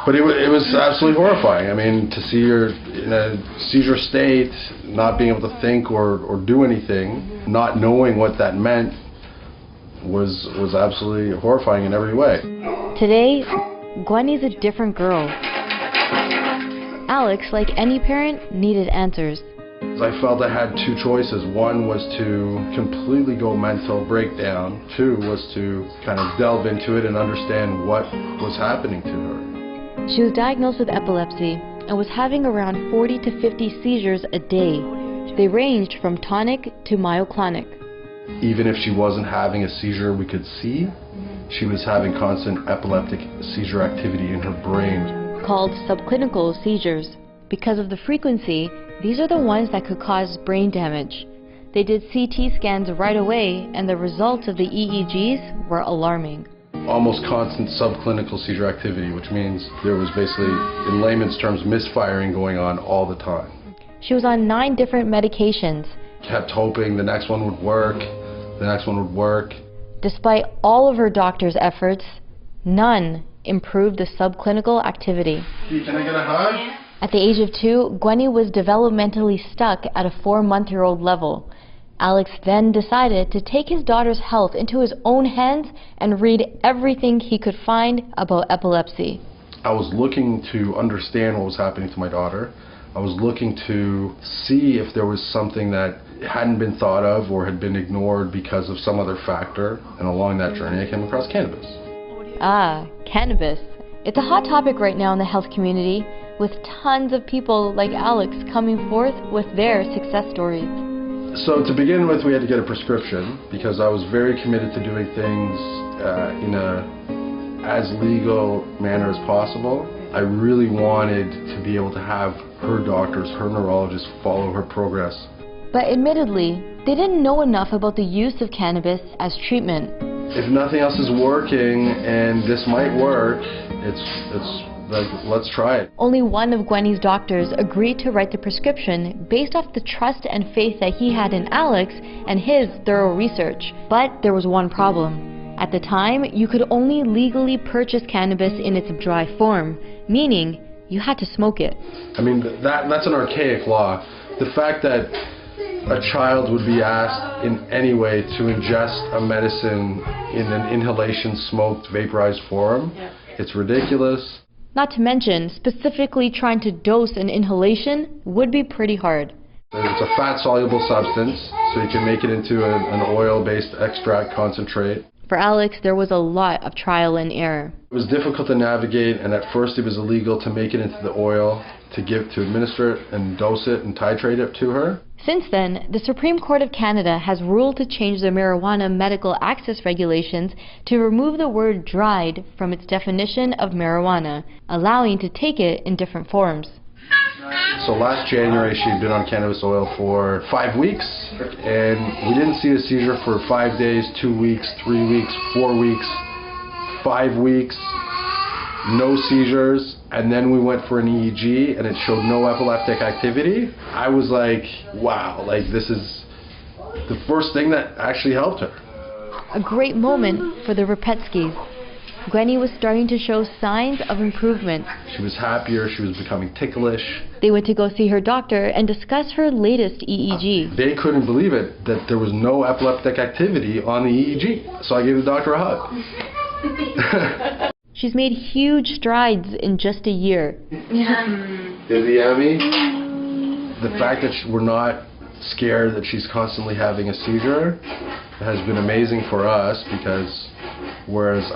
But it was absolutely horrifying. I mean, to see her in a seizure state, not being able to think or do anything, not knowing what that meant, was absolutely horrifying in every way. Today, Gwenny's a different girl. Alex, like any parent, needed answers. I felt I had two choices. One was to completely go mental breakdown. Two was to kind of delve into it and understand what was happening to her. She was diagnosed with epilepsy and was having around 40 to 50 seizures a day. They ranged from tonic to myoclonic. Even if she wasn't having a seizure we could see, she was having constant epileptic seizure activity in her brain. Called subclinical seizures. Because of the frequency, these are the ones that could cause brain damage. They did CT scans right away, and the results of the EEGs were alarming. Almost constant subclinical seizure activity, which means there was basically, in layman's terms, misfiring going on all the time. She was on 9 different medications. Kept hoping the next one would work, the next one would work. Despite all of her doctor's efforts, none improved the subclinical activity. Hey, can I get a hug? At the age of 2, Gwenny was developmentally stuck at a 4-month-old level. Alex then decided to take his daughter's health into his own hands and read everything he could find about epilepsy. I was looking to understand what was happening to my daughter. I was looking to see if there was something that hadn't been thought of or had been ignored because of some other factor. And along that journey, I came across cannabis. Ah, cannabis. It's a hot topic right now in the health community, with tons of people like Alex coming forth with their success stories. So to begin with, we had to get a prescription because I was very committed to doing things in a as legal manner as possible. I really wanted to be able to have her doctors, her neurologists follow her progress. But admittedly, they didn't know enough about the use of cannabis as treatment. If nothing else is working and this might work, it's like, let's try it. Only one of Gwenny's doctors agreed to write the prescription based off the trust and faith that he had in Alex and his thorough research. But there was one problem. At the time, you could only legally purchase cannabis in its dry form, meaning you had to smoke it. I mean, that's an archaic law. The fact that a child would be asked in any way to ingest a medicine in an inhalation smoked vaporized form, it's ridiculous. Not to mention, specifically trying to dose an inhalation would be pretty hard. It's a fat-soluble substance, so you can make it into an oil-based extract concentrate. For Alex, there was a lot of trial and error. It was difficult to navigate, and at first it was illegal to make it into the oil, to administer it and dose it and titrate it to her. Since then, the Supreme Court of Canada has ruled to change the marijuana medical access regulations to remove the word dried from its definition of marijuana, allowing to take it in different forms. So last January she had been on cannabis oil for 5 weeks, and we didn't see a seizure for 5 days, 2 weeks, 3 weeks, 4 weeks, 5 weeks, no seizures, and then we went for an EEG and it showed no epileptic activity. I was like, wow, like this is the first thing that actually helped her. A great moment for the Rapetskis. Gwenny was starting to show signs of improvement. She was happier, she was becoming ticklish. They went to go see her doctor and discuss her latest EEG. They couldn't believe it, that there was no epileptic activity on the EEG. So I gave the doctor a hug. She's made huge strides in just a year. Is it yummy? The fact that we're not scared that she's constantly having a seizure has been amazing for us, because whereas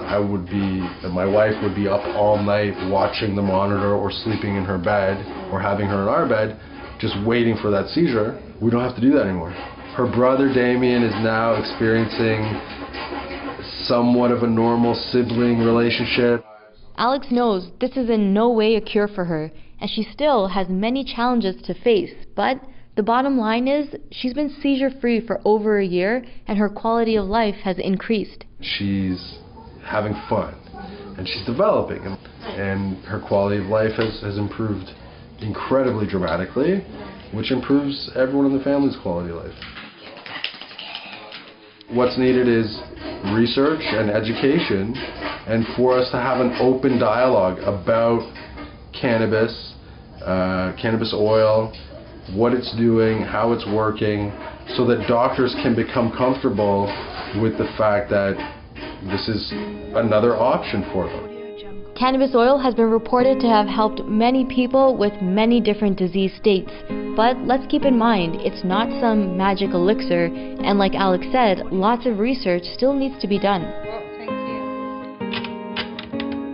my wife would be up all night watching the monitor or sleeping in her bed or having her in our bed just waiting for that seizure, we don't have to do that anymore. Her brother Damien is now experiencing somewhat of a normal sibling relationship. Alex knows this is in no way a cure for her, and she still has many challenges to face, but the bottom line is she's been seizure-free for over a year and her quality of life has increased. She's having fun and she's developing, and her quality of life has improved incredibly dramatically, which improves everyone in the family's quality of life. What's needed is research and education, and for us to have an open dialogue about cannabis, cannabis oil, what it's doing, how it's working, so that doctors can become comfortable with the fact that this is another option for them. Cannabis oil has been reported to have helped many people with many different disease states. But let's keep in mind, it's not some magic elixir, and like Alex said, lots of research still needs to be done. Well, thank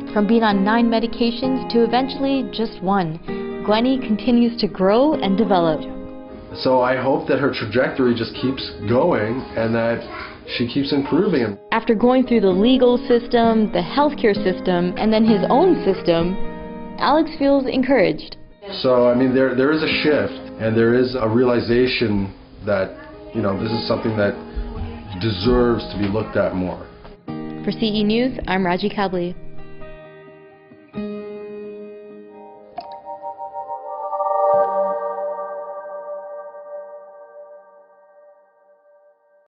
you. From being on 9 medications to eventually just 1, Gwenny continues to grow and develop. So I hope that her trajectory just keeps going and that she keeps improving. After going through the legal system, the healthcare system, and then his own system, Alex feels encouraged. So, I mean, there is a shift, and there is a realization that, you know, this is something that deserves to be looked at more. For CE News, I'm Raji Kabli.